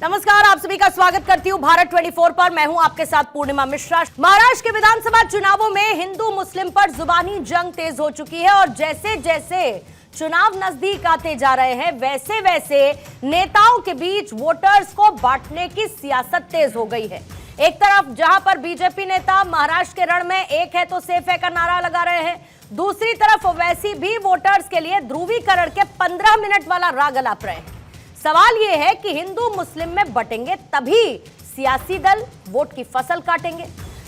नमस्कार, आप सभी का स्वागत करती हूं भारत 24 पर। मैं हूं आपके साथ पूर्णिमा मिश्रा। महाराष्ट्र के विधानसभा चुनावों में हिंदू मुस्लिम पर जुबानी जंग तेज हो चुकी है और जैसे जैसे चुनाव नजदीक आते जा रहे हैं वैसे वैसे नेताओं के बीच वोटर्स को बांटने की सियासत तेज हो गई है। एक तरफ जहां पर बीजेपी नेता महाराष्ट्र के रण में एक है तो सेफ है का नारा लगा रहे हैं, दूसरी तरफ ओवैसी भी वोटर्स के लिए ध्रुवीकरण के 15 मिनट वाला राग अलाप रहे हैं। सवाल यह है कि हिंदू मुस्लिम में बटेंगे तभी सियासी दल वोट की फसल काटेंगे।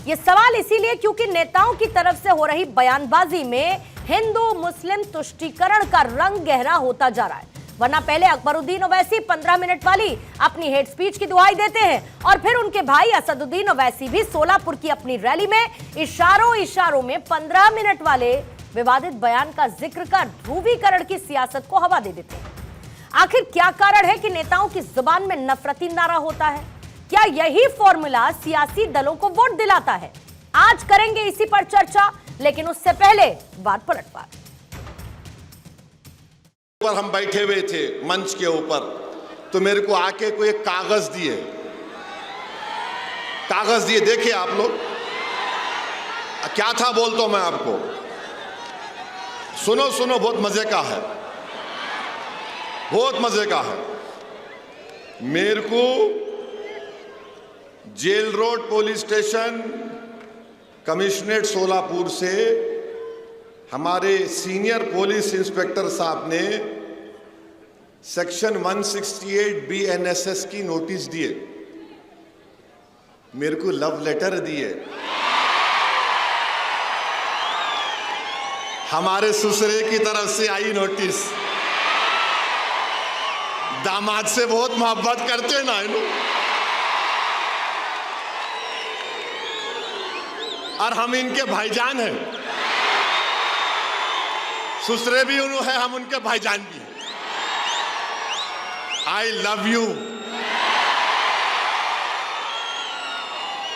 यह सवाल इसीलिए क्योंकि नेताओं की तरफ से हो रही बयानबाजी में हिंदू मुस्लिम तुष्टीकरण का रंग गहरा होता जा रहा है। वरना पहले अकबरुद्दीन ओवैसी 15 मिनट वाली अपनी हेट स्पीच की दुहाई देते हैं और फिर उनके भाई असदुद्दीन ओवैसी भी सोलापुर की अपनी रैली में इशारों में 15 मिनट वाले विवादित बयान का जिक्र कर ध्रुवीकरण की सियासत को हवा दे देते हैं। आखिर क्या कारण है कि नेताओं की जुबान में नफरती नारा होता है? क्या यही फॉर्मूला सियासी दलों को वोट दिलाता है? आज करेंगे इसी पर चर्चा, लेकिन उससे पहले बात पलटवार। हम बैठे हुए थे मंच के ऊपर, तो मेरे को आके कोई एक कागज दिए, देखिए आप लोग क्या था बोलता हूं मैं आपको, सुनो, बहुत मजे का है, बहुत मजे का है। मेरे को jail road police station commissionerate Solapur से हमारे सीनियर पुलिस इंस्पेक्टर साहब ने सेक्शन 168 BNSS की नोटिस दिए, मेरे को लव लेटर दिए। हमारे ससुरे की तरफ से आई नोटिस। दामाद से बहुत मोहब्बत करते ना इन, और हम इनके भाईजान हैं, ससुरे भी उन्होंने है, हम उनके भाईजान भी हैं। I love you.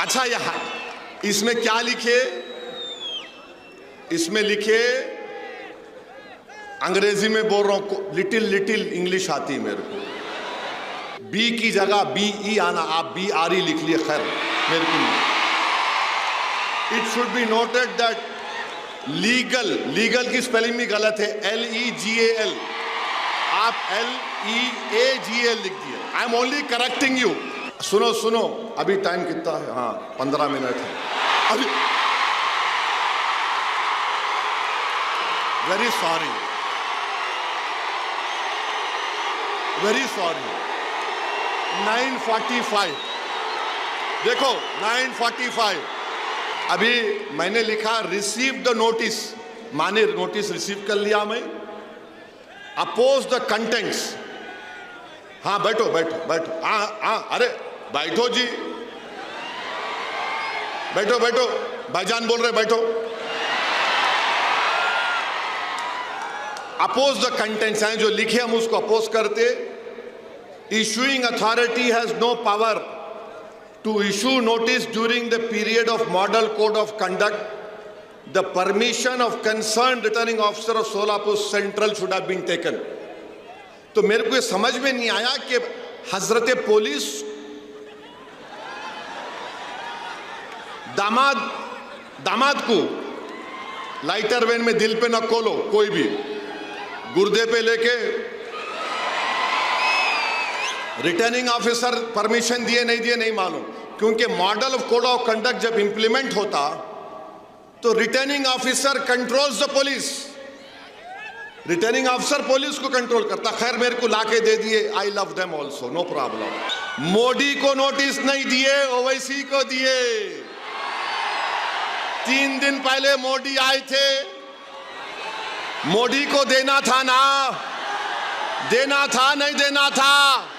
अच्छा, यहां इसमें क्या लिखे? इसमें लिखे, अंग्रेजी में बोल रहा हूं, लिटिल इंग्लिश आती है मेरे को। बी की जगह BE आना, आप BRE लिख लिए, खैर मेरे को नहीं। It should be noted that legal की स्पेलिंग भी गलत है, LEGAL, आप LEAGL लिख दिए। I am only correcting you. सुनो, अभी टाइम कितना है? हाँ, 15 मिनट है अभी। वेरी सॉरी, 9:45, देखो 9:45। अभी मैंने लिखा रिसीव द नोटिस, माने नोटिस रिसीव कर लिया मैं। Oppose the contents. हाँ बैठो, हाँ अरे बैठो जी, बैठो भाईजान बोल रहे, बैठो। अपोज द कंटेंट्स हैं जो लिखे, हम उसको अपोज करते। Issuing authority has no power to issue notice during the period of model code of conduct. The permission of concern returning officer of Solapur central should have been taken. तो मेरे को ये समझ में नहीं आया कि हजरत पुलिस दामाद को लाइटर वेन में दिल पे न खोलो, कोई भी गुर्दे पे लेके रिटर्निंग ऑफिसर परमिशन दिए नहीं दिए नहीं मालूम, क्योंकि model of code of conduct जब इंप्लीमेंट होता तो returning officer controls the police, returning officer police को कंट्रोल करता। खैर मेरे को लाके दे दिए, I love them also, no problem. Modi को नोटिस नहीं दिए, ओवैसी को दिए। 3 दिन पहले मोदी आए थे, मोदी को देना था ना, देना था नहीं देना था,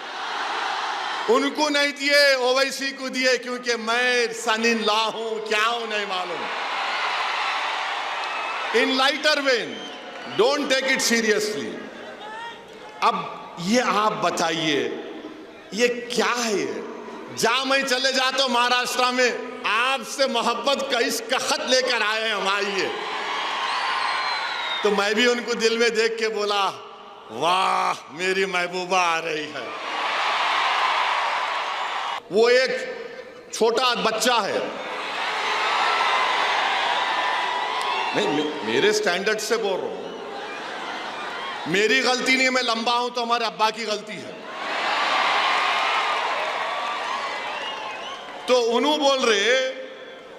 उनको नहीं दिए, ओवैसी को दिए, क्योंकि मैं सन इन लॉ हूं, क्या हूं नहीं मालूम। In lighter vein, don't take it seriously. अब ये आप बताइए, ये क्या है? जहां मैं चले जाता हूं महाराष्ट्र में, आपसे मोहब्बत का इसका खत लेकर आए हम, आइए। तो मैं भी उनको दिल में देख के बोला, वाह मेरी महबूबा आ रही है। वो एक छोटा बच्चा है। नहीं, मेरे स्टैंडर्ड से बोल रहा हूं, मेरी गलती नहीं है, मैं लंबा हूं तो हमारे अब्बा की गलती है। तो उन्होंने बोल रहे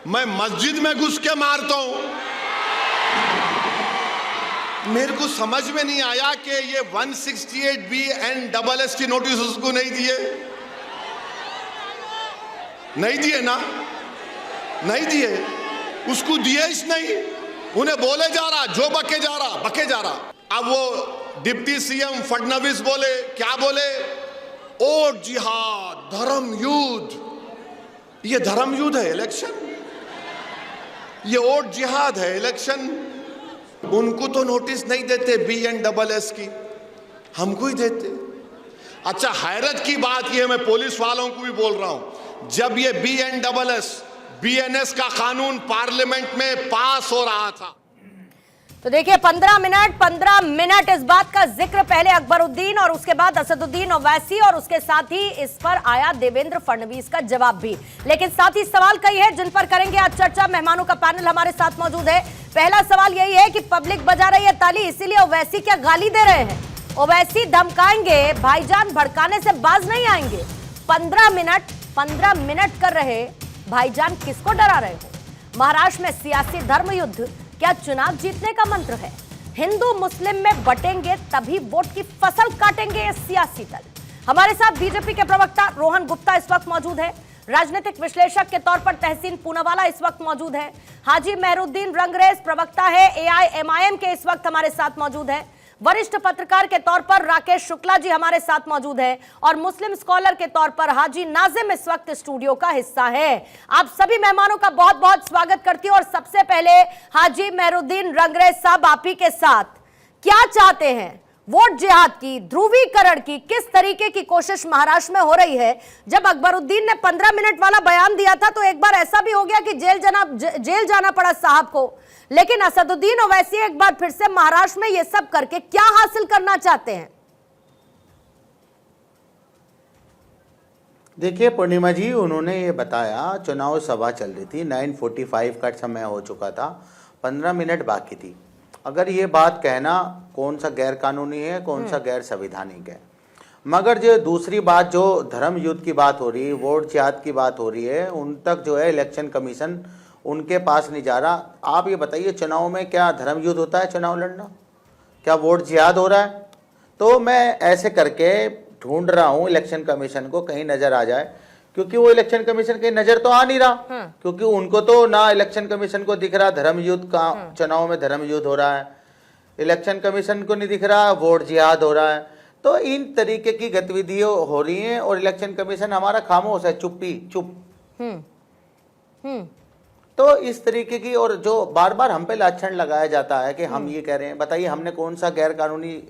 मैं मस्जिद में घुस के मारता हूं। मेरे को समझ में नहीं आया कि ये 168B and SS की नोटिस उसको नहीं दिए, नहीं दिए ना, नहीं दिए, उसको दिए ही नहीं। उन्हें बोले जा रहा, जो बके जा रहा। अब वो डिप्टी सीएम फडणवीस बोले, क्या बोले? ओट जिहाद, धर्म युद्ध। ये धर्म युद्ध है इलेक्शन, ये ओट जिहाद है इलेक्शन। उनको तो नोटिस नहीं देते B&SS की, हमको ही देते। अच्छा, हैरत की बात यह, मैं पुलिस वालों को भी बोल रहा हूं, जब ये B&SS BNS का कानून पार्लियामेंट में पास हो रहा था, तो देखिए 15 मिनट इस बात का जिक्र, पहले अकबरुद्दीन और उसके बाद असदुद्दीन ओवैसी, और उसके साथ ही इस पर आया देवेंद्र फडणवीस का जवाब भी। लेकिन साथ ही सवाल कई है जिन पर करेंगे आज चर्चा। मेहमानों का पैनल हमारे साथ मौजूद है। पहला सवाल यही है कि पब्लिक बजा रही है ताली, इसीलिए ओवैसी क्या गाली दे रहे हैं? ओवैसी धमकाएंगे, भाईजान भड़काने से बाज नहीं आएंगे। 15 मिनट कर रहे भाईजान, किसको डरा रहे हो? महाराष्ट्र में सियासी धर्म युद्ध क्या चुनाव जीतने का मंत्र है? हिंदू मुस्लिम में बटेंगे तभी वोट की फसल काटेंगे ये सियासी दल। हमारे साथ बीजेपी के प्रवक्ता रोहन गुप्ता इस वक्त मौजूद है, राजनीतिक विश्लेषक के तौर पर तहसीन पूनावाला इस वक्त मौजूद है, हाजी मेहरुद्दीन रंगरेज प्रवक्ता है AIMIM के इस वक्त हमारे साथ मौजूद है, वरिष्ठ पत्रकार के तौर पर राकेश शुक्ला जी हमारे साथ मौजूद है, और मुस्लिम स्कॉलर के तौर पर हाजी नाजिम इस वक्त स्टूडियो का हिस्सा है। आप सभी मेहमानों का बहुत बहुत स्वागत करती हूं। और सबसे पहले हाजी मेहरुद्दीन रंगरेज साहब, आप ही के साथ, क्या चाहते हैं? वोट जिहाद की, ध्रुवीकरण की, किस तरीके की कोशिश महाराष्ट्र में हो रही है? जब अकबरुद्दीन ने 15 मिनट वाला बयान दिया था तो एक बार ऐसा भी हो गया कि जेल जाना पड़ा साहब को, लेकिन असदुद्दीन ओवैसी एक बार फिर से महाराष्ट्र में ये सब करके क्या हासिल करना चाहते हैं? देखिए पूर्णिमा जी, उन्होंने ये बताया, चुनाव सभा चल रही थी, 9:45 का समय हो चुका था, 15 मिनट बाकी थी। अगर ये बात कहना कौन सा गैर कानूनी है, कौन सा गैर संवैधानिक है, मगर जो दूसरी बात, जो धर्म युद्ध की बात हो रही है, वोट जिहाद की बात हो रही है, उन तक जो है इलेक्शन कमीशन उनके पास नहीं जा रहा। आप ये बताइए, चुनाव में क्या धर्म युद्ध होता है? चुनाव लड़ना क्या वोट जिहाद हो रहा है? तो मैं ऐसे करके ढूंढ रहा हूँ इलेक्शन कमीशन को, कहीं नजर आ जाए, क्योंकि वो इलेक्शन कमीशन के नजर तो आ नहीं रहा, क्योंकि उनको तो ना इलेक्शन कमीशन को दिख रहा धर्म युद्ध का, चुनाव में धर्म युद्ध हो रहा है, इलेक्शन कमीशन को नहीं दिख रहा वोट जिहाद हो रहा है। तो इन तरीके की गतिविधियां हो रही हैं और इलेक्शन कमीशन हमारा खामोश है, चुप। तो इस तरीके की, और जो बार बार हम पे लाछन लगाया जाता है कि हम ये कह रहे हैं, बताइए हमने कौन सा गैर कानूनी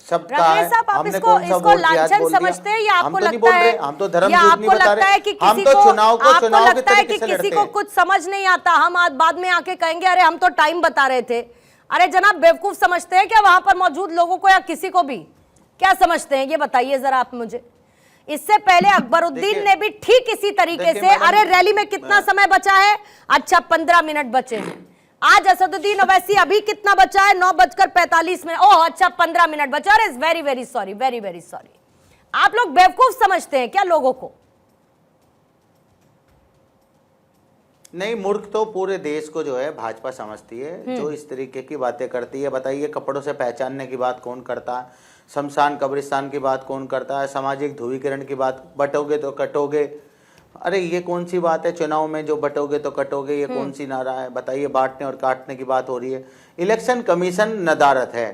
शब्द कहा है? हमने कौन सा वोट जिहाद बोल दिया? या हम तो नहीं बोल रहे, हम तो धर्म युद्ध नहीं आपको बता लगता है रहे, कि हम तो चुनाव के तरीके से लड़ते किसी को हैं। कुछ समझ नहीं आता, हम आज बाद में आके कहेंगे अरे हम तो टाइम बता रहे थे। अरे जनाब, बेवकूफ समझते हैं क्या वहां पर मौजूद लोगों को, या किसी को भी? क्या समझते हैं ये बताइए जरा आप मुझे। इससे पहले अकबरुद्दीन ने भी ठीक इसी तरीके से, अरे रैली में कितना समय बचा है? अच्छा 15 मिनट बचे हैं। आज असदुद्दीन ओवैसी, अभी कितना बचा है? 9:45। ओह अच्छा 15 मिनट बचा। अरे very very sorry, very very sorry. आप लोग बेवकूफ समझते हैं क्या लोगों को? नहीं, मूर्ख तो पूरे देश को जो है भाजपा समझती है, जो इस तरीके की बातें करती है। बताइए, कपड़ों से पहचानने की बात कौन करता है? शमशान कब्रिस्तान की बात कौन करता है? सामाजिक ध्रुवीकरण की बात, बटोगे तो कटोगे, अरे ये कौन सी बात है? चुनाव में जो बटोगे तो कटोगे, ये कौन सी नारा है? बताइए, बांटने और काटने की बात हो रही है। इलेक्शन कमीशन नदारत है,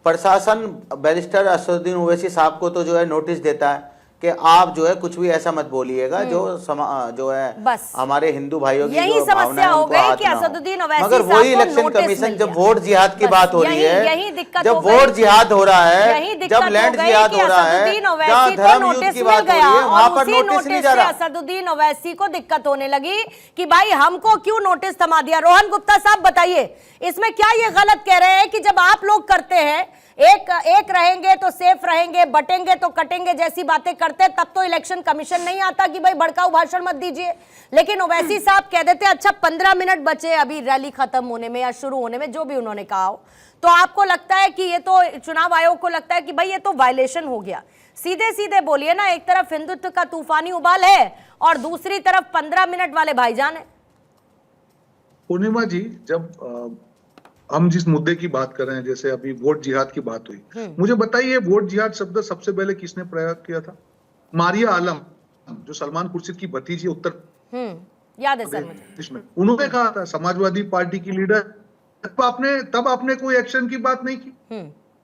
प्रशासन बैरिस्टर असदुद्दीन ओवैसी साहब को तो जो है नोटिस देता है कि आप जो है कुछ भी ऐसा मत बोलिएगा जो है बस हमारे हिंदू भाइयों की जो भावना है उनको हाथ ना हो। मगर वही इलेक्शन कमीशन जब वोट जिहाद की बात हो रही है, जब वोट जिहाद हो रहा है, जब लैंड जिहाद हो रहा है, जहाँ धर्म युद्ध की बात हो रही है, वहां पर नोटिस नहीं जा रहा। असदुद्दीन ओवैसी को दिक्कत होने लगी कि भाई हमको क्यों नोटिस थमा दिया। रोहन गुप्ता साहब बताइए, इसमें क्या ये गलत कह रहे हैं कि जब आप लोग करते हैं एक एक रहेंगे तो सेफ रहेंगे, बटेंगे तो कटेंगे जैसी बातें करते, तब तो इलेक्शन कमीशन नहीं आता कि भाई भड़काऊ भाषण मत दीजिए। लेकिन ओवैसी साहब कह देते अच्छा 15 मिनट बचे अभी रैली खत्म होने में या शुरू होने में, जो भी उन्होंने कहा हो, तो आपको लगता है कि ये तो चुनाव आयोग को लगता है कि भाई ये तो वायलेशन हो गया। सीधे सीधे बोलिए ना, एक तरफ हिंदुत्व का तूफानी उबाल है और दूसरी तरफ 15 मिनट वाले भाईजान है। पूर्णिमा जी, जब हम जिस मुद्दे की बात कर रहे हैं, जैसे अभी वोट जिहाद की बात हुई, मुझे बताइए वोट जिहाद शब्द सबसे पहले किसने प्रयोग किया था? मारिया आलम, जो सलमान खुर्शीद की भतीजी, उत्तर याद है सर मुझे, इसमें उन्होंने कहा था, समाजवादी पार्टी की लीडर। तब आपने कोई एक्शन की बात नहीं की,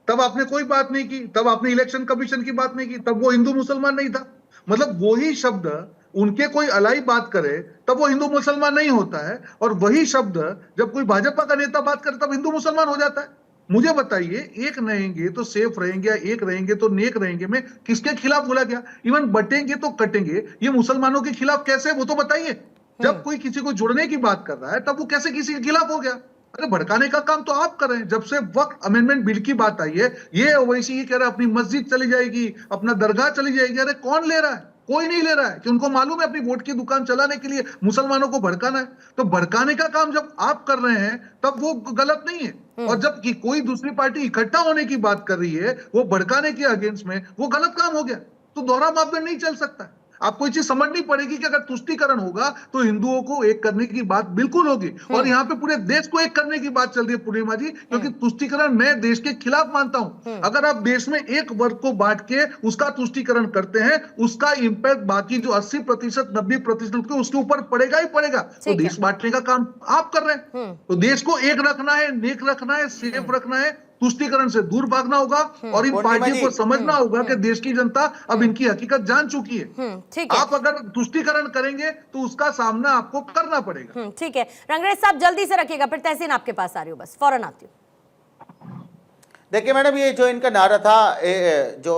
तब आपने कोई बात नहीं की, तब आपने इलेक्शन कमीशन की बात नहीं की, तब वो हिंदू मुसलमान नहीं था। मतलब वही शब्द उनके कोई अलाई बात करे तब वो हिंदू मुसलमान नहीं होता है, और वही शब्द जब कोई भाजपा का नेता बात करे तब हिंदू मुसलमान हो जाता है। मुझे बताइए, एक रहेंगे तो सेफ रहेंगे, एक रहेंगे तो नेक रहेंगे में किसके खिलाफ बोला गया? इवन बटेंगे तो कटेंगे, ये मुसलमानों के खिलाफ कैसे, वो तो बताइए। जब कोई किसी को जुड़ने की बात कर रहा है तब वो कैसे किसी के खिलाफ हो गया? अरे भड़काने का काम तो आप कर रहे हैं। जब से वक्त अमेंडमेंट बिल की बात आई है, ये ओवैसी ये कह रहा है अपनी मस्जिद चली जाएगी, अपना दरगाह चली जाएगी। अरे कौन ले रहा है? कोई नहीं ले रहा है, कि उनको मालूम है अपनी वोट की दुकान चलाने के लिए मुसलमानों को भड़काना है। तो भड़काने का काम जब आप कर रहे हैं तब वो गलत नहीं है, और जब कि कोई दूसरी पार्टी इकट्ठा होने की बात कर रही है वो भड़काने के अगेंस्ट में, वो गलत काम हो गया। तो दोहरा मापदंड नहीं चल सकता। आपको ये चीज समझनी पड़ेगी कि अगर तुष्टीकरण होगा तो हिंदुओं को एक करने की बात बिल्कुल होगी, और यहाँ पे पूरे देश को एक करने की बात चल रही है पूर्णिमा जी, क्योंकि तुष्टीकरण मैं देश के खिलाफ मानता हूं। अगर आप देश में एक वर्ग को बांट के उसका तुष्टीकरण करते हैं, उसका इंपैक्ट बाकी जो 80% 90% के उसके ऊपर पड़ेगा ही पड़ेगा। तो देश बांटने का काम आप कर रहे हैं। तो देश को एक रखना है, नेक रखना है, सेफ रखना है, तुष्टीकरण से दूर भागना होगा, और इन पार्टियों को समझना होगा कि देश की जनता अब इनकी हकीकत जान चुकी है। आप अगर तुष्टीकरण करेंगे तो उसका सामना आपको करना पड़ेगा। ठीक है रंगरेज साहब, जल्दी से रखिएगा, फिर तहसीन आपके पास आ रही हूँ, बस फौरन आती हूँ। देखिए मैडम, ये जो इनका नारा था जो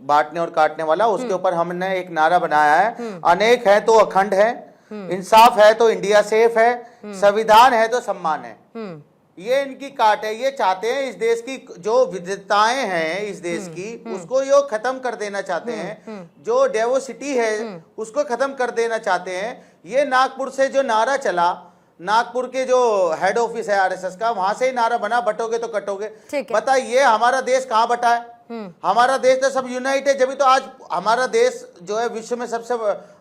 बांटने और काटने वाला, उसके ऊपर हमने एक नारा बनाया है, अनेक है तो अखंड है, इंसाफ है तो इंडिया सेफ है, संविधान है तो सम्मान है। ये इनकी काट है। ये चाहते हैं इस देश की जो विविधताएं हैं इस देश की, उसको ये खत्म कर देना चाहते हैं। जो डाइवर्सिटी है उसको खत्म कर देना चाहते हैं। ये नागपुर से जो नारा चला, नागपुर के जो हेड ऑफिस है आरएसएस का, वहां से ही नारा बना, बटोगे तो कटोगे। बताइए हमारा देश कहाँ बटा है? हमारा देश तो सब यूनाइट है, जब तो आज हमारा देश जो है विश्व में सबसे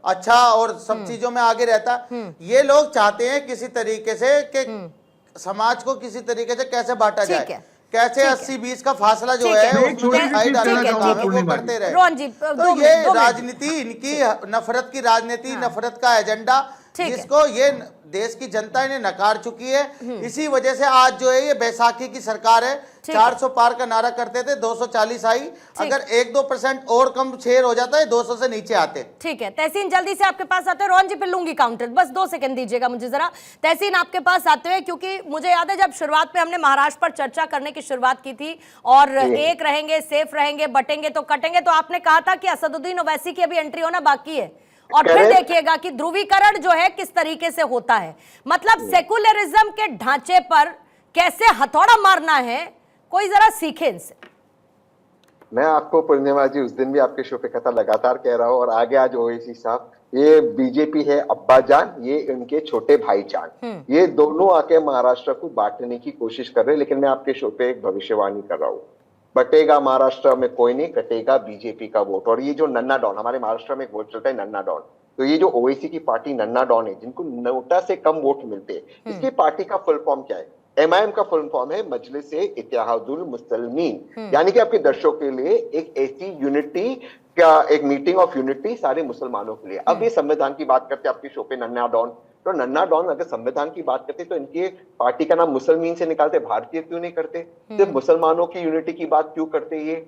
अच्छा और सब चीजों में आगे रहता। ये लोग चाहते हैं किसी तरीके से कि समाज को किसी तरीके से कैसे बांटा जाए, कैसे 80-20 का फासला जो है वो करते रहे। तो ये राजनीति, इनकी नफरत की राजनीति, नफरत का एजेंडा, जिसको ये देश की जनता इन्हें नकार चुकी है। इसी वजह से आज जो है ये बैसाखी की सरकार है। 400 पार का नारा करते थे, 240 आई। अगर 1-2% और कम शेयर हो जाता है 200 से नीचे आते। ठीक है तहसीन, जल्दी से आपके पास आते हैं। रोहन जी फिर लूंगी काउंटर, बस 2 सेकंड दीजिएगा मुझे जरा। तहसीन आपके पास आते हुए, क्योंकि मुझे याद है जब शुरुआत में हमने महाराष्ट्र पर चर्चा करने की शुरुआत की थी, और एक रहेंगे, सेफ रहेंगे, बटेंगे तो कटेंगे, तो आपने कहा था कि असदुद्दीन ओवैसी की अभी एंट्री होना बाकी है। और फिर देखिएगा कि ध्रुवीकरण जो है किस तरीके से होता है। मतलब सेकुलरिज्म के ढांचे पर कैसे हथौड़ा मारना है, कोई जरा सीखे इनसे। मैं आपको पूर्णिमा जी उस दिन भी आपके शो पे कथा लगातार कह रहा हूँ, और आगे आज ओवैसी साहब, ये बीजेपी है अब्बा जान, ये उनके छोटे भाई जान, ये दोनों आके महाराष्ट्र को बांटने की कोशिश कर रहे हैं। लेकिन मैं आपके शो पे एक भविष्यवाणी कर रहा हूँ, बटेगा महाराष्ट्र में कोई नहीं, कटेगा बीजेपी का वोट। और ये जो नन्ना डॉन, हमारे महाराष्ट्र में एक वोट चलता है नन्ना डॉन, तो ये जो ओवैसी की पार्टी नन्ना डॉन है, जिनको नोटा से कम वोट मिलते हैं, इसकी पार्टी का फुल फॉर्म क्या है? एमआईएम का फुल फॉर्म है मजलिस-ए-इत्तेहादुल मुस्लिमीन, यानी कि आपके दर्शकों के लिए एक ऐसी यूनिटी का, एक मीटिंग ऑफ यूनिटी सारे मुसलमानों के लिए। अब ये संविधान की बात करते हैं आपके शो पे नन्ना डॉन, तो नन्ना डॉन अगर संविधान की बात करते तो इनके पार्टी का नाम मुसलमीन से निकालते, भारतीय क्यों नहीं करते? सिर्फ मुसलमानों की यूनिटी की बात क्यों करते? ये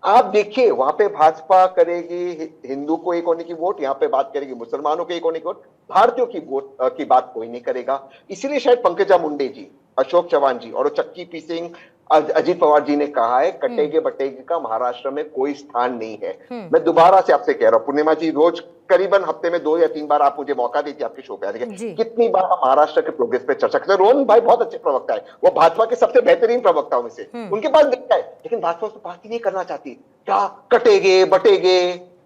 आप देखिए, वहां पे भाजपा करेगी हिंदू को एक होने की वोट, यहाँ पे बात करेगी मुसलमानों के एक होने की वोट, भारतीयों की वोट की बात कोई नहीं करेगा। इसीलिए शायद पंकजा मुंडे जी, अशोक चौहान जी और चक्की पी सिंह अजीत पवार जी ने कहा है कटेगे बटेगे का महाराष्ट्र में कोई स्थान नहीं है। मैं दोबारा से आपसे कह रहा हूँ, पूर्णिमा जी रोज करीबन हफ्ते में 2 या 3 बार आप मुझे मौका देती है आपके शो पे आने के, कितनी बार हम महाराष्ट्र के प्रोग्रेस पे चर्चा करते हैं। रोहन भाई बहुत अच्छे प्रवक्ता है, वो भाजपा के सबसे बेहतरीन प्रवक्ताओं में से, उनके पास दिखता है, लेकिन भाजपा उस बात ही नहीं करना चाहती। क्या कटेगे बटेगे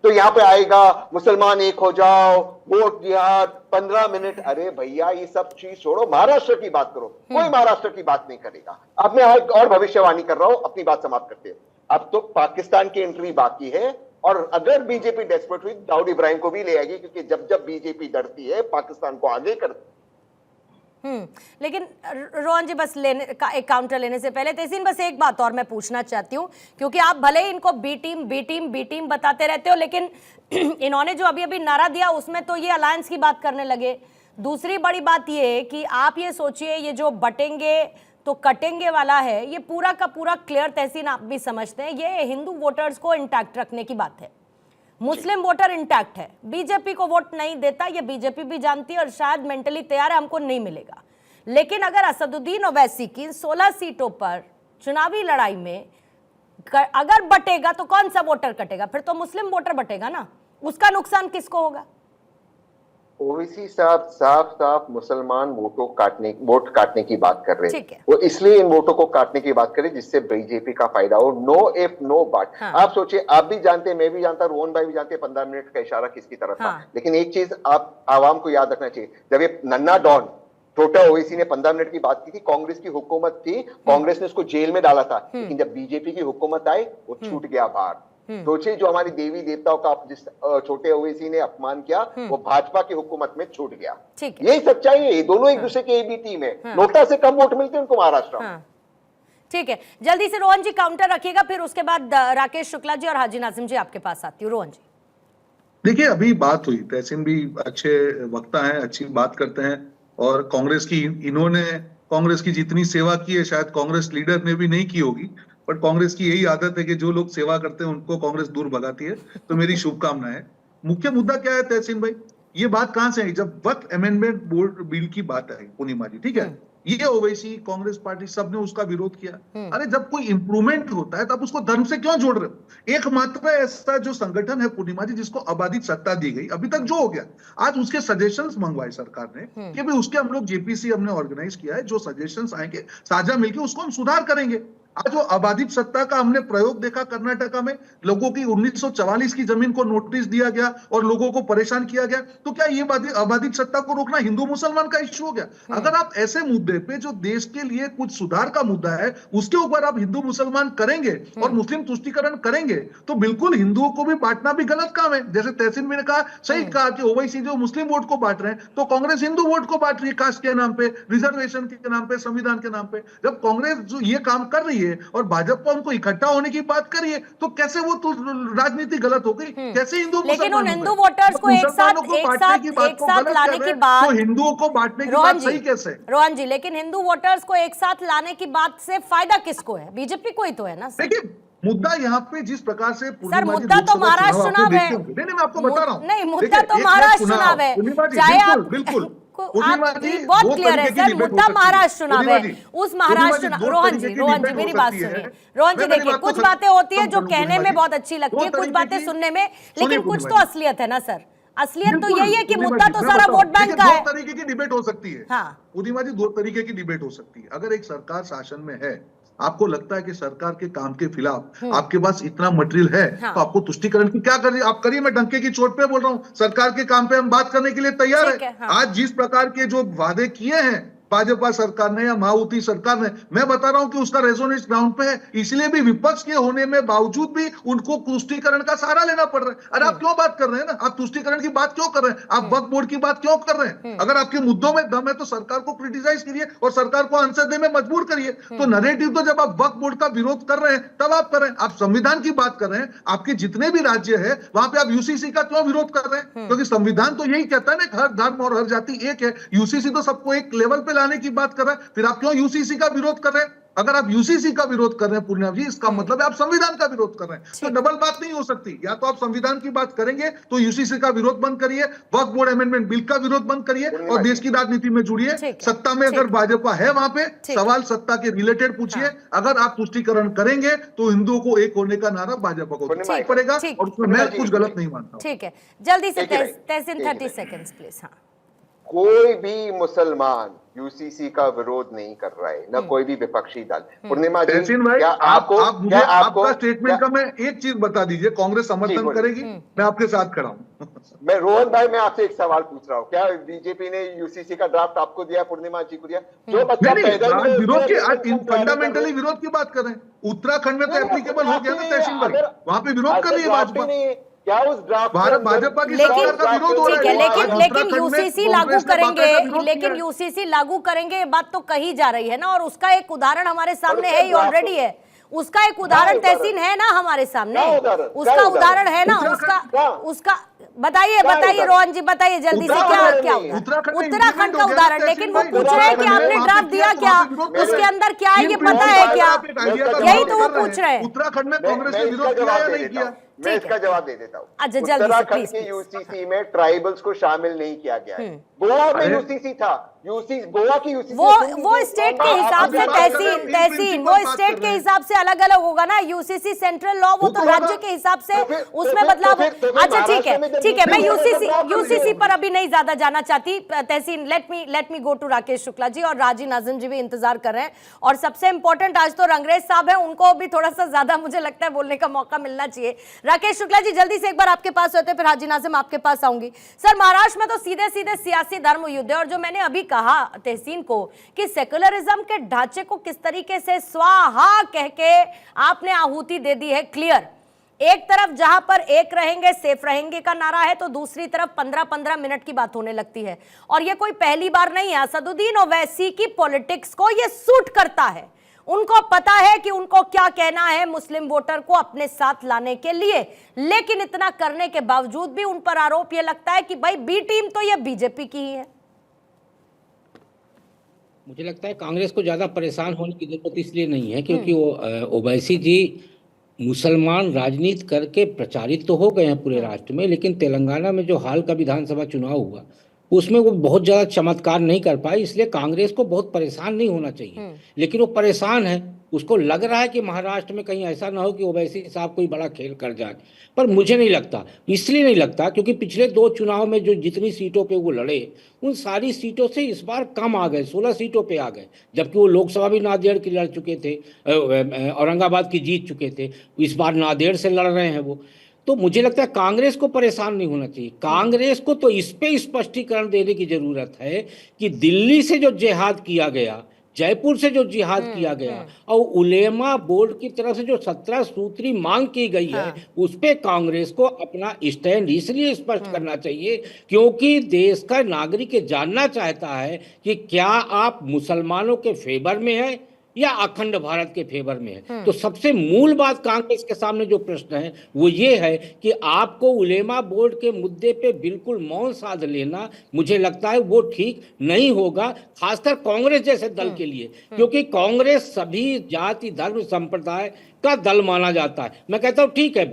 तो यहाँ पे आएगा मुसलमान एक हो जाओ, वोट जिहाद, 15 मिनट। अरे भैया ये सब चीज छोड़ो, महाराष्ट्र की बात करो। कोई महाराष्ट्र की बात नहीं करेगा। अब मैं एक और भविष्यवाणी कर रहा हूं, अपनी बात समाप्त करते हैं। अब तो पाकिस्तान की एंट्री बाकी है, और अगर बीजेपी डेस्परेट हुई दाऊद इब्राहिम को भी ले आएगी, क्योंकि जब जब बीजेपी डरती है पाकिस्तान को आगे करती। लेकिन रोहन जी बस एक काउंटर लेने से पहले तहसीन बस एक बात और मैं पूछना चाहती हूँ, क्योंकि आप भले ही इनको बी टीम बताते रहते हो, लेकिन इन्होंने जो अभी अभी नारा दिया उसमें तो ये अलायंस की बात करने लगे। दूसरी बड़ी बात ये है कि आप ये सोचिए, ये जो बटेंगे तो कटेंगे वाला है, ये पूरा का पूरा क्लियर तहसीन आप भी समझते हैं, ये हिंदू वोटर्स को इंटैक्ट रखने की बात है। मुस्लिम वोटर इंटैक्ट है, बीजेपी को वोट नहीं देता, ये बीजेपी भी जानती है और शायद मेंटली तैयार है हमको नहीं मिलेगा। लेकिन अगर असदुद्दीन ओवैसी की 16 सीटों पर चुनावी लड़ाई में अगर बटेगा तो कौन सा वोटर कटेगा? फिर तो मुस्लिम वोटर बटेगा ना, उसका नुकसान किसको होगा? ओवैसी साहब साफ साफ मुसलमान वोट काटने की बात कर रहे हैं। है। वो इसलिए इन वोटों को काटने की बात करें जिससे बीजेपी का फायदा हो। No if no but. हाँ। आप सोचिए, आप भी जानते हैं, मैं भी जानता, रोहन भाई भी जानते हैं 15 मिनट का इशारा किसकी तरफ था। लेकिन एक चीज आप आवाम को याद रखना चाहिए, जब ये नन्ना डॉन छोटा ओवैसी ने 15 मिनट की बात की थी, कांग्रेस की हुकूमत थी, कांग्रेस ने उसको जेल में डाला था, लेकिन जब बीजेपी की हुकूमत आई वो छूट गया बाहर। सोचिए, जो हमारी देवी देवताओं का जिस छोटे ओवैसी ने अपमान किया वो भाजपा की हुकूमत में छूट गया। यही सच्चाई है, दोनों एक दूसरे की ए बी टीम है। नोटा से कम वोट मिलते हैं उनको महाराष्ट्र में। ठीक है, जल्दी से रोहन जी काउंटर रखिएगा, फिर उसके बाद राकेश शुक्ला जी और हाजी नाजिम जी आपके पास आती हूँ। रोहन जी देखिए, अभी बात हुई, तहसीन भी अच्छे वक्ता हैं, अच्छी बात करते हैं, और कांग्रेस की इन्होंने कांग्रेस की जितनी सेवा की है शायद कांग्रेस लीडर ने भी नहीं की होगी, बट कांग्रेस की यही आदत है कि जो लोग सेवा करते हैं उनको कांग्रेस दूर भगाती है। तो मेरी शुभकामनाएं है। मुख्य मुद्दा क्या है तहसीन भाई, ये बात कहां से आई? जब वक्त अमेंडमेंट बोर्ड बिल की बात आई, पूर्णिमा जी, ठीक है, ये ओवैसी कांग्रेस पार्टी सबने उसका विरोध किया। अरे जब कोई इंप्रूवमेंट होता है तब उसको धर्म से क्यों जोड़ रहे हो? एकमात्र ऐसा जो संगठन है पूर्णिमा जी जिसको आबादी सत्ता दी गई अभी तक, जो हो गया, आज उसके सजेशंस मंगवाए सरकार ने कि भाई उसके हम लोग जेपीसी हमने ऑर्गेनाइज किया है, जो सजेशंस आएंगे साझा मिलकर उसको हम सुधार करेंगे। आज वो आबादित सत्ता का हमने प्रयोग देखा कर्नाटका में, लोगों की 1944 की जमीन को नोटिस दिया गया और लोगों को परेशान किया गया। तो क्या ये आबादित सत्ता को रोकना हिंदू मुसलमान का इश्यू हो गया? अगर आप ऐसे मुद्दे पे जो देश के लिए कुछ सुधार का मुद्दा है उसके ऊपर आप हिंदू मुसलमान करेंगे और मुस्लिम तुष्टीकरण करेंगे तो बिल्कुल हिंदुओं को भी बांटना भी गलत काम है। जैसे तहसीन ने कहा, सही कहा कि ओवैसी जो मुस्लिम वोट को बांट रहे हैं तो कांग्रेस हिंदू वोट को बांट रही है, कास्ट के नाम पे, रिजर्वेशन के नाम पे, संविधान के नाम पे। जब कांग्रेस जो ये काम कर रही है और भाजपा उनको इकट्ठा होने की बात करिए तो कैसे वो तो राजनीति गलत हो गई? कैसे हिंदू लेकिन उन हिंदू वोटर्स को एक साथ लाने की बात, तो हिंदुओं को बांटने की बात सही कैसे? रोहन जी, लेकिन हिंदू वोटर्स को एक साथ लाने की बात से फायदा किसको है? बीजेपी को ही तो है ना। देखिए, मुद्दा यहाँ पे जिस प्रकार से सर, मुद्दा तो महाराष्ट्र चुनाव है। नहीं, मैं आपको बता रहा हूँ। नहीं, मुद्दा तो महाराष्ट्र चुनाव है, चाहे आप बिल्कुल बहुत क्लियर है सर, मुद्दा महाराष्ट्र चुनाव है। उस महाराष्ट्र, रोहन जी मेरी बात सुनिए। रोहन जी देखिए, कुछ बातें होती है जो कहने में बहुत अच्छी लगती है, कुछ बातें सुनने में, लेकिन कुछ तो असलियत है ना सर। असलियत तो यही है कि मुद्दा तो सारा वोट बैंक का है। दो तरीके की डिबेट हो सकती है। हाँ पूर्णिमा जी, 2 तरीके की डिबेट हो सकती है। अगर एक सरकार शासन में है, आपको लगता है कि सरकार के काम के खिलाफ आपके पास इतना मटेरियल है, तो आपको तुष्टीकरण की क्या करिए आप करिए। मैं डंके की चोट पे बोल रहा हूँ, सरकार के काम पे हम बात करने के लिए तैयार है। आज जिस प्रकार के जो वादे किए हैं भाजपा सरकार ने या माओवादी सरकार ने, मैं बता रहा हूं कि उसका रेजोनेंस ग्राउंड पे है। इसलिए भी विपक्ष के होने में बावजूद भी उनको तुष्टीकरण का सहारा लेना पड़ रहा है। अरे आप क्यों बात कर रहे हैं ना, आप तुष्टीकरण की बात क्यों कर रहे हैं? आप वक्फ बोर्ड की बात क्यों कर रहे हैं? अगर आपके मुद्दों में दम है तो सरकार को क्रिटिसाइज करिए और सरकार को आंसर देने में मजबूर करिए। तो नैरेटिव तो जब आप वक्फ बोर्ड का विरोध कर रहे हैं तब आप कर रहे हैं। आप संविधान की बात कर रहे हैं, आपके जितने भी राज्य है वहां पे आप यूसीसी का क्यों विरोध कर रहे हैं? क्योंकि संविधान तो यही कहता है ना, हर धर्म और हर जाति एक है। यूसीसी तो सबको एक लेवल पे लाने की बात कर रहा है, फिर आप क्यों यूसीसी का विरोध कर रहे हैं? अगर आप यूसीसी का विरोध कर रहे हैं पूर्णिमा जी, इसका मतलब है आप संविधान का विरोध कर रहे हैं। तो डबल बात नहीं हो सकती। या तो आप संविधान की बात करेंगे तो यूसीसी का विरोध बंद करिए, वक्फ बोर्ड अमेंडमेंट बिल का विरोध बंद करिए और देश की राजनीति में जुड़िए। सत्ता में अगर भाजपा है वहां पे सवाल सत्ता के रिलेटेड पूछिए। अगर आप तुष्टीकरण करेंगे तो हिंदुओं को एक होने का नारा भाजपा को पड़ेगा और उसमें मैं कुछ गलत नहीं मानता। ठीक है, जल्दी से तहसीन 30 सेकंड्स प्लीज। हाँ, कोई भी मुसलमान यूसीसी का विरोध नहीं कर रहा है, न कोई भी विपक्षी दल। पूर्णिमा जी, तहसीन भाई, क्या आप मुझे आपको आपका स्टेटमेंट का मैं एक चीज बता दीजिए, कांग्रेस समर्थन करेगी, मैं आपके साथ खड़ा हूं। मैं रोहन भाई, मैं आपसे एक सवाल पूछ रहा हूँ, क्या बीजेपी ने यूसीसी का ड्राफ्ट आपको दिया, पूर्णिमा जी को दिया? जो बच्चा पैदा हुआ विरोध की आज फंडामेंटली विरोध की बात कर रहे हैं। उत्तराखंड में तो एप्लीकेबल हो गया ना तहसीन भाई, वहां पे विरोध कर रही है भाजपा। क्या उस ड्राफ्ट भारत भाजपा की सरकार का विरोध हो रहा है। लेकिन यूसीसी लागू करेंगे, लेकिन यूसीसी लागू करेंगे, ये बात तो कही जा रही है ना, और उसका एक उदाहरण हमारे सामने है ही, ऑलरेडी है। उसका एक उदाहरण तहसीन है ना हमारे सामने, उसका उदाहरण है ना, उसका बताइए रोहन जी, बताइए जल्दी से, क्या उत्तराखंड का उदाहरण। लेकिन वो पूछ रहे हैं कि आपने ड्राफ्ट दिया क्या, उसके अंदर क्या है ये पता है क्या, यही तो वो पूछ रहे हैं। उत्तराखंड में कांग्रेस ने विरोध किया या नहीं किया? मैं इसका जवाब दे देता हूँ। अच्छा, जल्दी से उत्तराखंड प्लीज। के यूसीसी में ट्राइबल्स को शामिल नहीं किया गया है। गोवा में यूसीसी था, गोवा की यूसीसी वो स्टेट के हिसाब से तहसीन वो स्टेट के हिसाब से अलग अलग होगा ना। यूसीसी सेंट्रल लॉ वो तो राज्य के हिसाब से उसमें बदलाव। अच्छा ठीक है, मैं यूसीसी पर अभी नहीं ज्यादा जाना चाहती Tahseen. Let me go to Rakesh Shukla ji, और राजी नाजिम जी भी इंतजार कर रहे हैं। और सबसे इंपॉर्टेंट आज तो रंगरेज साहब है, उनको भी थोड़ा सा ज्यादा मुझे लगता है बोलने का मौका मिलना चाहिए। राकेश शुक्ला जी जल्दी से एक बार आपके पास होते, फिर हाजी नाजिम आपके पास आऊंगी। सर, महाराष्ट्र में तो सीधे सीधे सियासी धर्म युद्ध है, और जो मैंने अभी कहा तहसीन को कि सेकुलरिज्म के ढांचे को किस तरीके से स्वाहा कह के आपने आहुति दे दी है, क्लियर। एक तरफ जहां पर एक रहेंगे सेफ रहेंगे का नारा है, तो दूसरी तरफ 15-15 मिनट की बात होने लगती है। और ये कोई पहली बार नहीं है, असदुद्दीन ओवैसी की पॉलिटिक्स को ये सूट करता है। उनको पता है कि उनको क्या कहना है मुस्लिम वोटर को अपने साथ लाने के लिए, लेकिन इतना करने के बावजूद भी उन पर आरोप ये लगता है कि भाई बी टीम तो ये बीजेपी की ही है। मुझे लगता है कांग्रेस को ज़्यादा परेशान होने की जरूरत इसलिए नहीं है क्योंकि वो ओवैसी जी मुसलमान राजनीति करके प्रचारित तो हो गए हैं पूरे राष्ट्र में, लेकिन तेलंगाना में जो हाल का विधानसभा चुनाव हुआ उसमें वो बहुत ज़्यादा चमत्कार नहीं कर पाए, इसलिए कांग्रेस को बहुत परेशान नहीं होना चाहिए। लेकिन वो परेशान है, उसको लग रहा है कि महाराष्ट्र में कहीं ऐसा ना हो कि ओवैसी साहब कोई बड़ा खेल कर जाए, पर मुझे नहीं लगता। इसलिए नहीं लगता क्योंकि पिछले 2 चुनाव में जो जितनी सीटों पे वो लड़े उन सारी सीटों से इस बार कम आ गए, 16 सीटों पे आ गए, जबकि वो लोकसभा भी नांदेड़ की लड़ चुके थे, औरंगाबाद की जीत चुके थे, इस बार नांदेड़ से लड़ रहे हैं वो। तो मुझे लगता है कांग्रेस को परेशान नहीं होना चाहिए। कांग्रेस को तो इस पे स्पष्टीकरण देने की जरूरत है कि दिल्ली से जो जिहाद किया गया, जयपुर से जो जिहाद किया गया, और उलेमा बोर्ड की तरफ से जो 17 सूत्री मांग की गई है, उस पे कांग्रेस को अपना स्टैंड इसलिए स्पष्ट करना चाहिए क्योंकि देश का नागरिक जानना चाहता है कि क्या आप मुसलमानों के फेवर में है या अखंड भारत के फेवर में है। तो सबसे मूल बात कांग्रेस के सामने जो प्रश्न है वो ये है कि आपको उलेमा बोर्ड के मुद्दे पे बिल्कुल मौन साध लेना, मुझे लगता है वो ठीक नहीं होगा, खासकर कांग्रेस जैसे दल के लिए, क्योंकि कांग्रेस सभी जाति धर्म संप्रदाय का दल माना जाता है। मैं कहता हूँ ठीक है,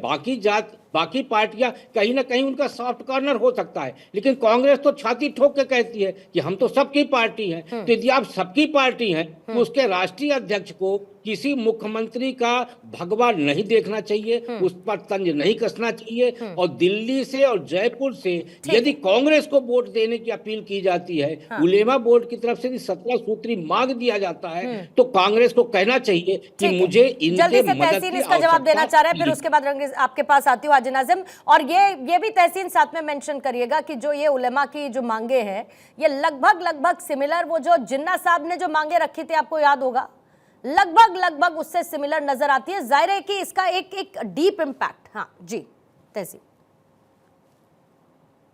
बाकी पार्टियां कहीं ना कहीं उनका सॉफ्ट कॉर्नर हो सकता है, लेकिन कांग्रेस तो छाती ठोक के कहती है कि हम तो सबकी पार्टी हैं। तो यदि आप सबकी पार्टी हैं तो उसके राष्ट्रीय अध्यक्ष को किसी मुख्यमंत्री का भगवा नहीं देखना चाहिए, उस पर तंज नहीं कसना चाहिए। और दिल्ली से और जयपुर से यदि कांग्रेस को वोट देने की अपील की जाती है, उलेमा बोर्ड की तरफ से 17 सूत्री मांग दिया जाता है, तो कांग्रेस को कहना चाहिए कि मुझे इनके मदद की इसका जवाब देना चाह रहे हैं, फिर उसके बाद आपके पास आती हूँ हाजी नाजिम। और ये भी तहसीन साथ में मेंशन करिएगा कि जो ये उलेमा की जो मांगे हैं ये लगभग सिमिलर वो जो जिन्ना साहब ने जो मांगे रखी थी, आपको याद होगा, लगभग उससे सिमिलर नजर आती है। जाहिर है कि इसका एक डीप इंपैक्ट। हाँ जी तहसीन।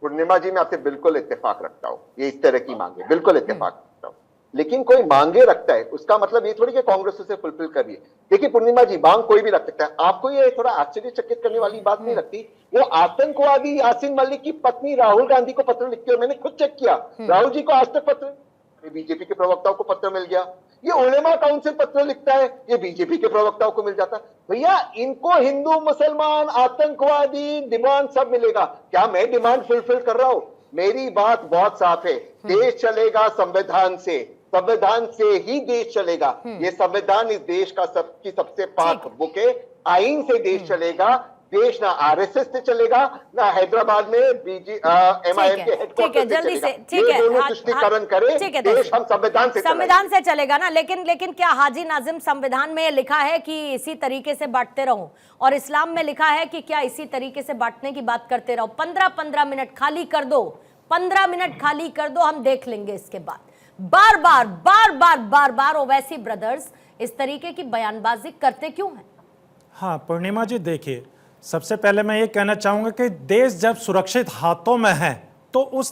पूर्णिमा जी, मैं आपसे बिल्कुल इत्तेफाक रखता हूँ, ये इस तरह की मांगे बिल्कुल इत्तेफाक रखता हूँ, लेकिन कोई मांगे रखता है उसका मतलब ये थोड़ी कि कांग्रेस उसे फुलफिल कर रही है। देखिए पूर्णिमा जी, मांग कोई भी रख सकता है, आपको ये थोड़ा आश्चर्यचकित करने वाली बात नहीं लगती? वो आतंकवादी यासीन मलिक की पत्नी राहुल गांधी को पत्र लिखते हुए मैंने खुद चेक किया, राहुल जी को आज तक पत्र, बीजेपी के प्रवक्ताओं को पत्र मिल गया, ये उलेमा काउंसिल पत्र लिखता है, ये बीजेपी के प्रवक्ताओं को मिल जाता है। भैया इनको हिंदू मुसलमान आतंकवादी डिमांड सब मिलेगा, क्या मैं डिमांड फुलफिल कर रहा हूं? मेरी बात बहुत साफ है, देश चलेगा संविधान से, संविधान से ही देश चलेगा। ये संविधान इस देश का सबकी सबसे पाक बुक है, आईन से देश चलेगा। देश ना आरएसएस से चलेगा, ना हैदराबाद में एमआईएम के हेडक्वार्टर से जल्दी चलेगा। से ठीक है, ये दोनों तुष्टीकरण करें, देश हम संविधान से चलेगा ना। लेकिन क्या हाजी नाजिम संविधान में लिखा है कि इसी तरीके से बांटते रहो, और इस्लाम में लिखा है कि क्या इसी तरीके से बांटने की बात करते रहो? 15-15 मिनट खाली कर दो, 15 मिनट खाली कर दो, हम देख लेंगे इसके बाद। बार बार ओवैसी ब्रदर्स इस तरीके की बयानबाजी करते क्यों हैं? हाँ पूर्णिमा जी, देखिए सबसे पहले मैं ये कहना चाहूँगा कि देश जब सुरक्षित हाथों में है तो उस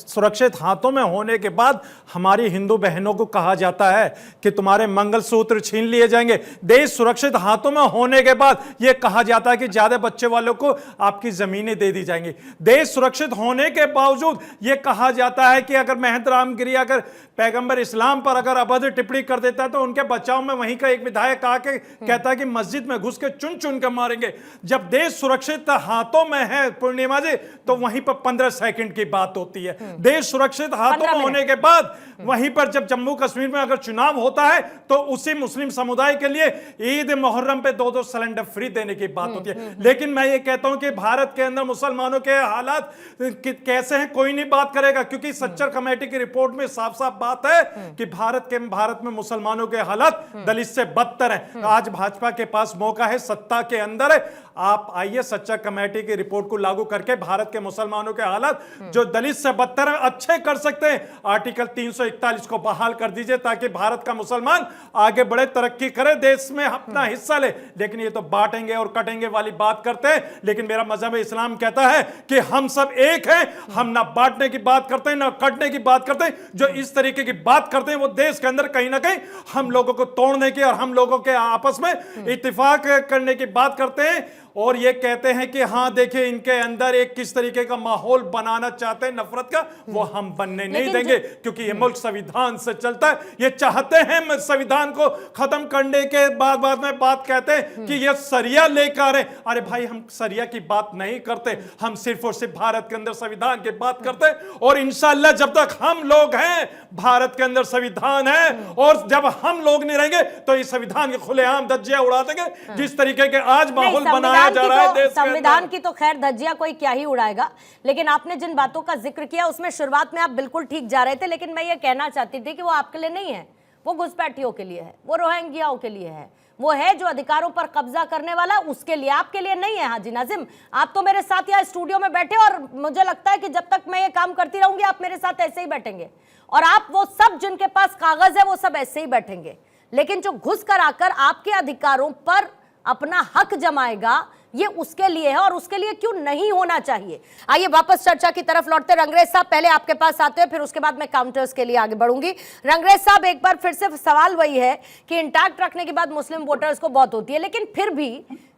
सुरक्षित हाथों में होने के बाद हमारी हिंदू बहनों को कहा जाता है कि तुम्हारे मंगलसूत्र छीन लिए जाएंगे। देश सुरक्षित हाथों में होने के बाद यह कहा जाता है कि ज्यादा बच्चे वालों को आपकी जमीनें दे दी जाएंगी। देश सुरक्षित होने के बावजूद यह कहा जाता है कि अगर महंत रामगिरी अगर पैगंबर इस्लाम पर अगर अभद्र टिप्पणी कर देता है तो उनके बचाव में वहीं का एक विधायक आके कहता है कि मस्जिद में घुस के चुन चुन कर मारेंगे। जब देश सुरक्षित हाथों में है पूर्णिमा जी, तो वहीं पर 15 सेकंड की बात होती है। देश सुरक्षित हाथों में होने के बाद वहीं पर जब जम्मू कश्मीर में अगर चुनाव होता है तो उसी मुस्लिम समुदाय के लिए ईद मुहर्रम पे 2-2 सिलेंडर फ्री देने की बात होती है। लेकिन मैं ये कहता हूं कि भारत के अंदर मुसलमानों के हालात कैसे हैं कोई नहीं बात करेगा, क्योंकि सच्चर कमेटी की रिपोर्ट में साफ साफ बात है कि भारत में मुसलमानों के हालात दलित से बदतर है। आज भाजपा के पास मौका है, सत्ता के अंदर है, आप आइए सच्चर कमेटी की रिपोर्ट को लागू करके भारत के मुसलमानों के हालात जो दलित से बदतर है अच्छे कर सकते हैं। आर्टिकल 341 को बहाल कर दीजिए ताकि भारत का मुसलमान आगे बढ़े, तरक्की करे, देश में अपना हिस्सा ले। लेकिन ये तो बांटेंगे और कटेंगे वाली बात करते हैं। लेकिन मेरा मजहब इस्लाम कहता है कि हम सब एक हैं, हम ना बांटने की बात करते हैं ना कटने की बात करते हैं। जो इस तरीके की बात करते हैं वो देश के अंदर कहीं ना कहीं हम लोगों को तोड़ने की और हम लोगों के आपस में इत्तेफाक करने की बात करते हैं, और ये कहते हैं कि हाँ देखिए इनके अंदर एक किस तरीके का माहौल बनाना चाहते हैं नफरत का, वो हम बनने नहीं देंगे, क्योंकि ये मुल्क संविधान से चलता है। ये चाहते हैं संविधान को खत्म करने के बाद में बात कहते हैं कि ये सरिया लेकर आ रहे। अरे भाई हम सरिया की बात नहीं करते, हम सिर्फ और सिर्फ भारत के अंदर संविधान की बात करते हैं। और इंशाल्लाह जब तक हम लोग हैं भारत के अंदर संविधान है, और जब हम लोग नहीं रहेंगे तो इस संविधान के खुलेआम धज्जियां उड़ा देंगे। जिस तरीके के आज माहौल बनाया संविधान की तो खैर धज्जियां कोई क्या ही उड़ाएगा। लेकिन आपने जिन बातों का जिक्र किया उसमें शुरुआत में आप बिल्कुल ठीक जा रहे थे, लेकिन मैं ये कहना चाहती थी कि वो आपके लिए नहीं है, वो घुसपैठियों के लिए है, वो रोहिंग्याओं के लिए है, वो है जो अधिकारों पर कब्जा करने वाला, उसके लिए, आपके लिए नहीं है। हाजी नाजिम, आप तो मेरे साथ यहाँ स्टूडियो में बैठे और मुझे लगता है कि जब तक मैं ये काम करती रहूंगी आप मेरे साथ ऐसे ही बैठेंगे, और आप वो सब जिनके पास कागज है वो सब ऐसे ही बैठेंगे। लेकिन जो घुस कर आकर आपके अधिकारों पर अपना हक जमाएगा ये उसके लिए है, और उसके लिए क्यों नहीं होना चाहिए। आइए वापस चर्चा की तरफ लौटते। रंगरेज साहब पहले आपके पास आते हैं, फिर उसके बाद मैं काउंटर्स के लिए आगे बढ़ूंगी। रंगरेज साहब एक बार फिर से सवाल वही है कि इंटैक्ट रखने के बाद मुस्लिम वोटर्स को बहुत होती है, लेकिन फिर भी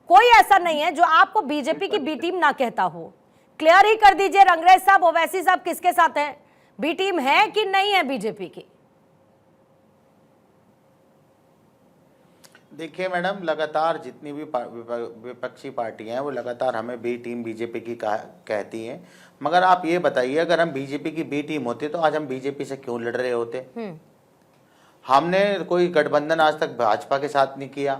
कोई ऐसा नहीं है जो आपको बीजेपी की बी टीम ना कहता हो। क्लियर ही कर दीजिए रंगरेज साहब, ओवैसी साहब किसके साथ हैं, बी टीम है कि नहीं है बीजेपी की? देखिए मैडम, लगातार जितनी भी विपक्षी पार्टियां हैं वो लगातार हमें बी टीम बीजेपी की कहती हैं, मगर आप ये बताइए अगर हम बीजेपी की बी टीम होते तो आज हम बीजेपी से क्यों लड़ रहे होते? हमने कोई गठबंधन आज तक भाजपा के साथ नहीं किया।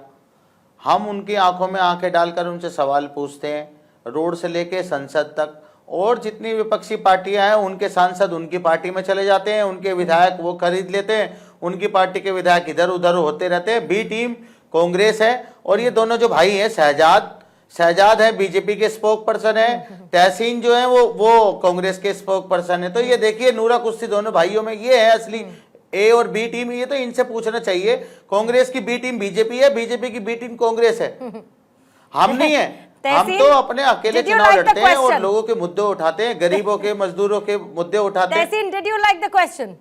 हम उनकी आंखों में आंखें डालकर उनसे सवाल पूछते हैं, रोड से लेके संसद तक, और जितनी विपक्षी पार्टियां हैं उनके सांसद उनकी पार्टी में चले जाते हैं, उनके विधायक वो खरीद लेते हैं, उनकी पार्टी के विधायक इधर उधर होते रहते हैं। बी टीम कांग्रेस है, और ये दोनों जो भाई हैं शहजाद है बीजेपी के स्पोक पर्सन है, तहसीन जो है वो कांग्रेस के स्पोक पर्सन है। तो ये देखिए नूरा कुश्ती दोनों भाइयों में ये है असली ए और बी टीम। ये तो इनसे पूछना चाहिए, कांग्रेस की बी टीम बीजेपी है, बीजेपी की बी टीम कांग्रेस है, हम नहीं है। हम तो अपने अकेले चुनाव लड़ते हैं और लोगों के मुद्दे उठाते हैं, गरीबों के मजदूरों के मुद्दे उठाते हैं। Did you like the question?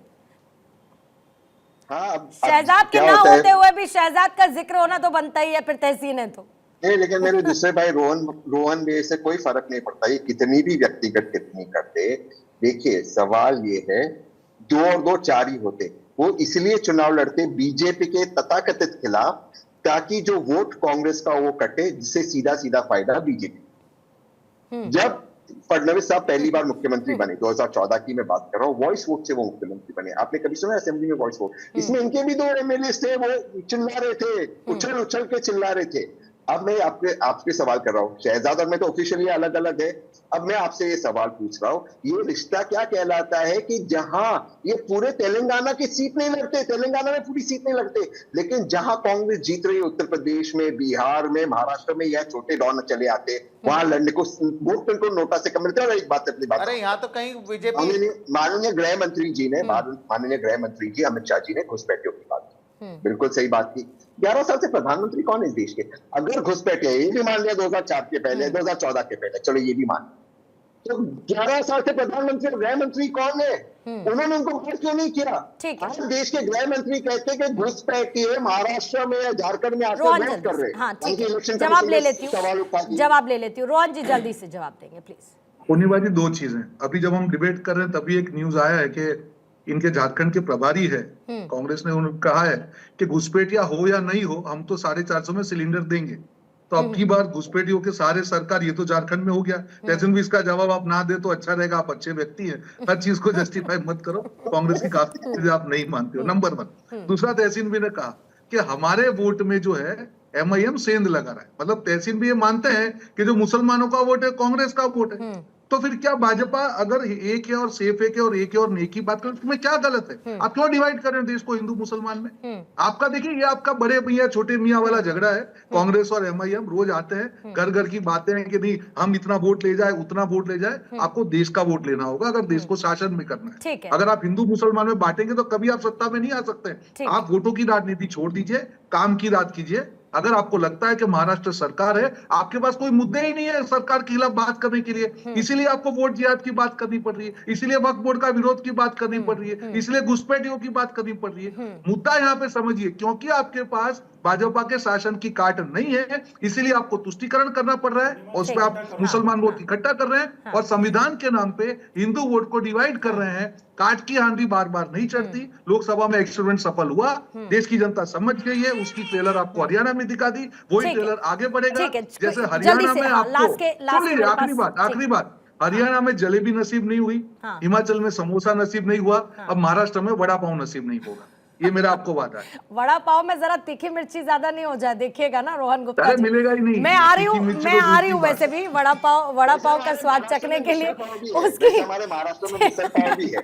हाँ, शहजाद के ना होते हुए भी शहजाद का जिक्र होना तो बनता ही है, फिर तहसीन है तो नहीं। लेकिन मेरे दूसरे भाई रोहन भी से कोई फर्क नहीं पड़ता, ये कितनी भी व्यक्तिगत टिप्पणी करते। देखिए सवाल ये है, 2 और 2 4 ही होते। वो इसलिए चुनाव लड़ते बीजेपी के तथाकथित खिलाफ, ताकि जो वोट कांग्रेस का वो कटे, जिससे सीधा सीधा फायदा बीजेपी। जब फडणवीस साहब पहली बार मुख्यमंत्री बने, 2014 की मैं बात कर रहा हूँ, वॉइस वोट से वो मुख्यमंत्री बने। आपने कभी सुना असेंबली में वॉइस वोट? इसमें इनके भी 2 एमएलए थे, वो चिल्ला रहे थे, उछल उछल के चिल्ला रहे थे। अब मैं आपके सवाल कर रहा हूँ, शहजाद और मैं तो ऑफिशियली अलग अलग है। अब मैं आपसे ये सवाल पूछ रहा हूँ, ये रिश्ता क्या कहलाता है कि जहां ये पूरे तेलंगाना की सीट नहीं लड़ते, तेलंगाना में पूरी सीट नहीं लड़ते, लेकिन जहां कांग्रेस जीत रही है, उत्तर प्रदेश में, बिहार में, महाराष्ट्र में, यह छोटे डॉन चले आते, वहां लड़ने को वोट को नोटा से कम मिलता है। एक बात अपनी बात, अरे यहाँ तो कहीं बीजेपी, माननीय गृह मंत्री जी ने, माननीय गृह मंत्री जी अमित शाह जी ने घुसपैठियों की बात की, बिल्कुल सही बात की। 11 साल से प्रधानमंत्री कौन है इस देश के? अगर घुसपैठे, ये भी मान लिया 2004 के पहले, 2014 के पहले, चलो ये भी मान, तो 11 साल से प्रधानमंत्री और गृह मंत्री कौन है? उन्होंने उनको वोट क्यों नहीं किया? हर देश के गृह मंत्री कहते हैं कि घुसपैठिए महाराष्ट्र में या झारखंड में आकर वोट कर रहे हैं। हाँ, ठीक है, जवाब ले लेती हूँ। रोहन जी जल्दी से जवाब देंगे प्लीज। होने 2 चीजें, अभी जब हम डिबेट कर रहे हैं तभी एक न्यूज आया है कि इनके झारखंड के प्रभारी है कांग्रेस ने, उन्होंने कहा है कि घुसपैठिया हो या नहीं हो, हम तो 450 में सिलेंडर देंगे। तो अब की बार घुसपैठियों के सारे सरकार, ये तो झारखंड में हो गया, तहसीन भी इसका जवाब आप ना दे तो अच्छा रहेगा, आप अच्छे व्यक्ति हैं, हर चीज को जस्टिफाई मत करो, कांग्रेस की काफी चीजें आप नहीं मानते हो, नंबर 1। दूसरा, तहसीन भी ने कहा कि हमारे वोट में जो है MIM सेंध लगा रहा है, मतलब तहसीन भी ये मानते हैं कि जो मुसलमानों का वोट है कांग्रेस का वोट है। तो फिर क्या भाजपा अगर एक है और सेफ है और एक है और नेक की बात करें, तुम्हें क्या गलत है? आप क्यों डिवाइड कर रहे हैं देश को हिंदू मुसलमान में? आपका देखिए, ये आपका बड़े मियाँ छोटे मियाँ वाला झगड़ा है। कांग्रेस और MIM रोज आते हैं, घर घर की बातें हैं कि नहीं हम इतना वोट ले जाए, उतना वोट ले जाए। आपको देश का वोट लेना होगा अगर देश को शासन में करना है। अगर आप हिंदू मुसलमान में बांटेंगे तो कभी आप सत्ता में नहीं आ सकते। आप वोटों की राजनीति छोड़ दीजिए, काम की रात कीजिए। अगर आपको लगता है कि महाराष्ट्र सरकार है, आपके पास कोई मुद्दे ही नहीं है सरकार के खिलाफ बात करने के लिए, इसीलिए आपको वोट जिहाद की बात करनी पड़ रही है, इसलिए वक्फ बोर्ड का विरोध की बात करनी पड़ रही है, इसलिए घुसपैठियों की बात करनी पड़ रही है। मुद्दा यहाँ पे समझिए, क्योंकि आपके पास भाजपा के शासन की काट नहीं है, इसीलिए आपको तुष्टीकरण करना पड़ रहा है और उसमें आप मुसलमान वोट इकट्ठा कर रहे हैं और संविधान के नाम पे हिंदू वोट को डिवाइड कर रहे हैं। काट की आंधी बार बार नहीं चढ़ती। लोकसभा में एक्सपेरिमेंट सफल हुआ, देश की जनता समझ गई है, उसकी ट्रेलर आपको हरियाणा में दिखा दी, वही ट्रेलर आगे बढ़ेगा। जैसे हरियाणा में आपको, आखिरी बात, हरियाणा में जलेबी नसीब नहीं हुई, हिमाचल में समोसा नसीब नहीं हुआ, अब महाराष्ट्र में वड़ा पाव नसीब नहीं होगा। ये मेरा आपको वादा है। वड़ा पाव में जरा तीखी मिर्ची ज्यादा नहीं हो जाए, देखिएगा ना रोहन गुप्ता जी। मिलेगा ही नहीं। मैं आ रही हूँ वैसे भी वड़ा पाव का स्वाद चखने के लिए उसकी। हमारे महाराष्ट्र में मिसल पाव भी है।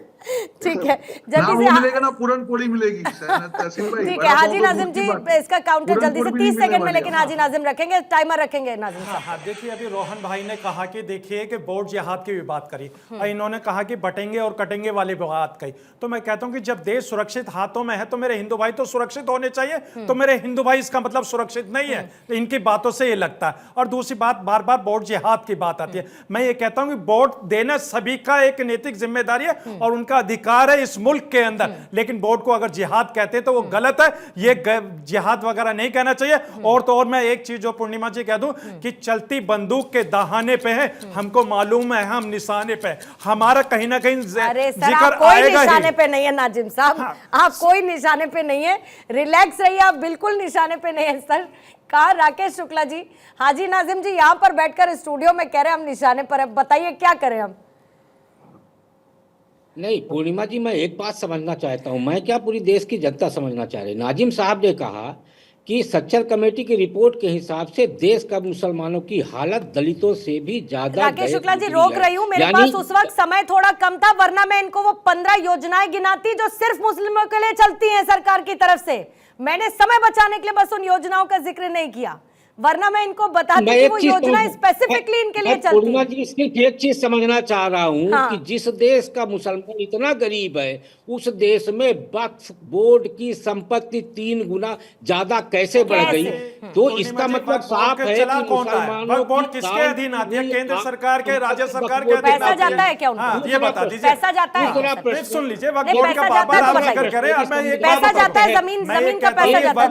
ठीक है, जल्दी से मिलेगा ना, पूरन पोली मिलेगी। ठीक है हाजी नाजिम जी, इसका काउंटर जल्दी से 30 सेकंड में, लेकिन हाजी नाजिम रखेंगे, टाइमर रखेंगे नाजिम साहब। हाँ, देखिए अभी रोहन भाई ने कहा कि देखिए कि वोट जिहाद की भी बात करी और इन्होंने कहा कि बटेंगे और कटेंगे वाली बात कही। तो मैं कहता हूं कि जब देश सुरक्षित हाथों में है तो मेरे हिंदू भाई तो सुरक्षित होने चाहिए, तो मेरे हिंदू भाई इसका मतलब सुरक्षित नहीं है, तो इनकी बातों से ये लगता है। और दूसरी बात, बार बार वोट जिहाद की बात आती है। मैं ये कहता हूं कि वोट देना सभी का एक नैतिक जिम्मेदारी है और उनका अधिकार है इस मुल्क के अंदर, लेकिन वोट को अगर जिहाद कहते हैं तो वो गलत है। ये जिहाद वगैरह नहीं कहना चाहिए। और तो और मैं एक चीज जो पूर्णिमा जी कह दूं कि चलती बंदूक के दहाने पे है, हमको मालूम है हम निशाने पे, हमारा कहीं ना कहीं जिक्र आएगा ही। निशाने पे नहीं है नाजिम साहब, आप कोई निशाने पे नहीं है, रिलैक्स रहिए, आप बिल्कुल निशाने पे नहीं है सर। कहा राकेश शुक्ला जी, हाजी नाजिम जी यहाँ पर बैठकर स्टूडियो में कह रहे हैं हम निशाने पर है, बताइए क्या करें हम? नहीं पूर्णिमा जी, मैं एक बात समझना चाहता हूं, मैं क्या पूरी देश की जनता समझना चाह रही। नाजिम साहब ने कहा कि सच्चर कमेटी की रिपोर्ट के हिसाब से देश का मुसलमानों की हालत दलितों से भी ज्यादा। राकेश शुक्ला जी रोक रही हूँ, मेरे पास उस वक्त समय थोड़ा कम था, वरना मैं इनको वो 15 योजनाएं गिनाती जो सिर्फ मुस्लिमों के लिए चलती हैं सरकार की तरफ से। मैंने समय बचाने के लिए बस उन योजनाओं का जिक्र नहीं किया, वरना मैं इनको बताती कि वो योजना स्पेसिफिकली इनके लिए चलती है। जी सिर्फ एक चीज समझना चाह रहा हूँ कि जिस देश का मुसलमान इतना गरीब है, उस देश में वक्फ बोर्ड की संपत्ति 3 गुना ज्यादा कैसे बढ़ गई? तो इसका मतलब साफ है कि मुसलमानों बोर्ड किसके अधीन आती है? केंद्र सरकार के, राज्य सरकार के अधीन? पैसा जाता है क्या उनको? ये बता दीजिए। पैसा जाता है? सुन लीजिए, वक्फ बोर्ड का बाबा आप अगर करें, पैसा जाता है, जमीन का पैसा जाता है,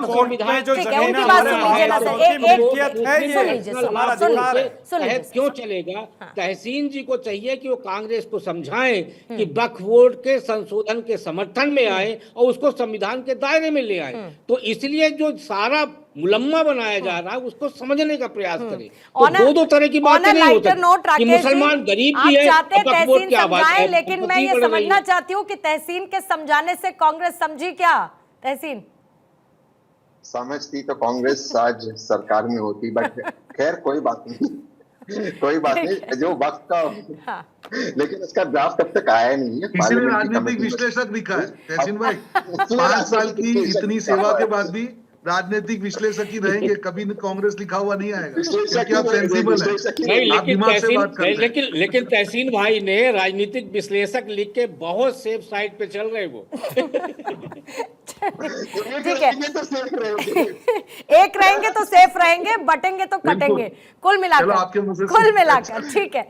ठीक है उनकी बात सुन लीजिए ना सर। मलकियत है, ये सुन लीजिए, हमारा सुन अधिकार है। सुन लीजिए, तहत क्यों चलेगा? तहसीन जी को चाहिए कि वो कांग्रेस को समझाएं कि वक्फ बोर्ड के संशोधन के समर्थन में आए और उसको संविधान के दायरे में ले आए। तो इसलिए जो सारा मुलम्मा बनाया जा रहा है उसको समझने का प्रयास करें। तो दो तरह की बातें नहीं हो सकती कि मुसलमान गरीब भी है चाहते और वक्फ बोर्ड तहसीन की आवाज समझाएं, लेकिन मैं ये बढ़ रही समझना है। चाहती हूँ कि तहसीन के समझाने से कांग्रेस समझी क्या? तहसीन समझती तो कांग्रेस आज सरकार में होती, बट खैर कोई बात नहीं, कोई बात नहीं। जो वक्त का लेकिन उसका ड्राफ्ट अब तक आया नहीं है। इसी में पार्लियामेंट की राजनीतिक कमेटी में- विश्लेषक लिखा है तहसीन भाई। इसलिए 5 साल राजनीतिक की विश्लेषक इतनी लिखा सेवा हुआ के है। बाद भी राजनीतिक विश्लेषक ही रहेंगे, कभी कांग्रेस लिखा हुआ नहीं आएगा, विश्लेषक क्योंकि आप ही रहेंगे, सेंसिबल विश्लेषक ही है, नहीं, आप दिमाग से बात करते हैं। लेकिन तहसीन भाई ने राजनीतिक विश्लेषक लिख के बहुत सेफ साइड पे चल रहे वो। ठीक है, तो सेफ रहेंगे। एक रहेंगे तो सेफ रहेंगे, बटेंगे तो कटेंगे। कुल चलो, आपके मुंह से मिलाकर ठीक है।